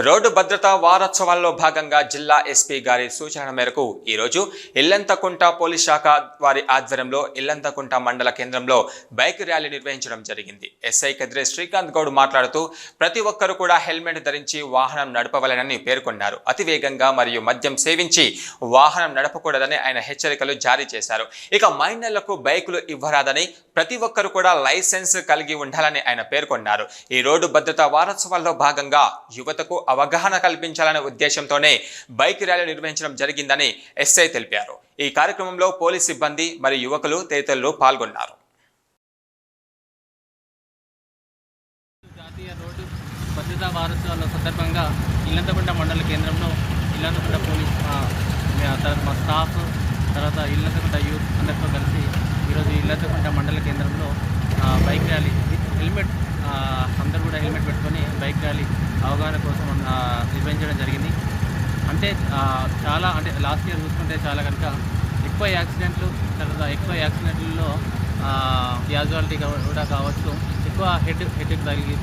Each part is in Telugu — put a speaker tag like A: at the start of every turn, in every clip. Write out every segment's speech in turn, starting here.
A: రోడ్డు భద్రతా వారోత్సవాల్లో భాగంగా జిల్లా ఎస్పీ గారి సూచన మేరకు ఈరోజు ఇల్లంతకుంట పోలీస్ శాఖ వారి ఆధ్వర్యంలో ఇల్లంతకుంట మండల కేంద్రంలో బైక్ ర్యాలీ నిర్వహించడం జరిగింది. ఎస్ఐ కద్రే శ్రీకాంత్ గౌడ్ మాట్లాడుతూ ప్రతి ఒక్కరూ కూడా హెల్మెట్ ధరించి వాహనం నడపవలెనని పేర్కొన్నారు. అతివేగంగా మరియు మద్యం సేవించి వాహనం నడపకూడదని ఆయన హెచ్చరికలు జారీ చేశారు. ఇక మైనర్లకు బైకులు ఇవ్వరాదని, ప్రతి ఒక్కరూ కూడా లైసెన్స్ కలిగి ఉండాలని ఆయన పేర్కొన్నారు. ఈ రోడ్డు భద్రతా వారోత్సవాల్లో భాగంగా యువతకు అవగాహన కల్పించాలనే ఉద్దేశంతోనే బైక్ ర్యాలీ నిర్వహించడం జరిగిందని ఎస్ఐ తెలిపారు. ఈ కార్యక్రమంలో పోలీస్ సిబ్బంది మరియు యువకులు తదితరులు పాల్గొన్నారు.
B: జాతీయ రోడ్డు భద్రతా వారోత్సవాల సందర్భంగా ఇల్లంతకుంట మండల కేంద్రంలో ఇల్లంతకుంట పోలీస్ మా స్టాఫ్ తర్వాత ఇల్లంతకుంట యూత్ అందరితో కలిసి ఈరోజు ఇల్లంతకుంట మండల కేంద్రంలో బైక్ ర్యాలీ హెల్మెట్ అందరూ కూడా హెల్మెట్ పెట్టుకొని బైక్ ర్యాలీ అవగాహన కోసం నిర్వహించడం జరిగింది. చాలా లాస్ట్ ఇయర్ చూసుకుంటే చాలా కనుక ఎక్కువ యాక్సిడెంట్లు, తర్వాత ఎక్కువ యాక్సిడెంట్లలో క్యాజువాలిటీ కూడా కావచ్చు, ఎక్కువ హెడ్ తగిలి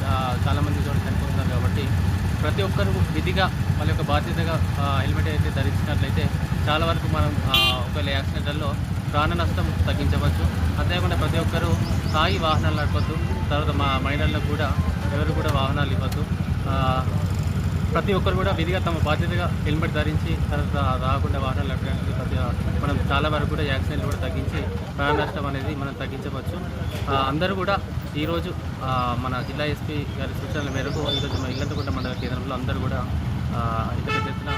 B: చాలామంది కూడా చనిపోతున్నారు. కాబట్టి ప్రతి ఒక్కరు విధిగా వాళ్ళ యొక్క బాధ్యతగా హెల్మెట్ అయితే ధరించినట్లయితే చాలా వరకు మనం ఒకవేళ యాక్సిడెంట్లలో ప్రాణ నష్టం తగ్గించవచ్చు. అంతేకాకుండా ప్రతి ఒక్కరూ సాయి వాహనాలు నడపద్దు. తర్వాత మా మైనర్లకు కూడా ఎవరు కూడా వాహనాలు ఇవ్వద్దు. ప్రతి ఒక్కరు కూడా విధిగా తమ బాధ్యతగా హెల్మెట్ ధరించి తర్వాత రాకుండా వాహనాలు నడపడానికి మనం చాలా వరకు కూడా యాక్సిడెంట్లు కూడా తగ్గించి ప్రాణ నష్టం అనేది మనం తగ్గించవచ్చు. అందరూ కూడా ఈరోజు మన జిల్లా ఎస్పీ గారి సూచనల మేరకు ఈరోజు మన ఇల్లంతకుంట మండల కేంద్రంలో అందరూ కూడా ఇంత పెద్ద ఎత్తున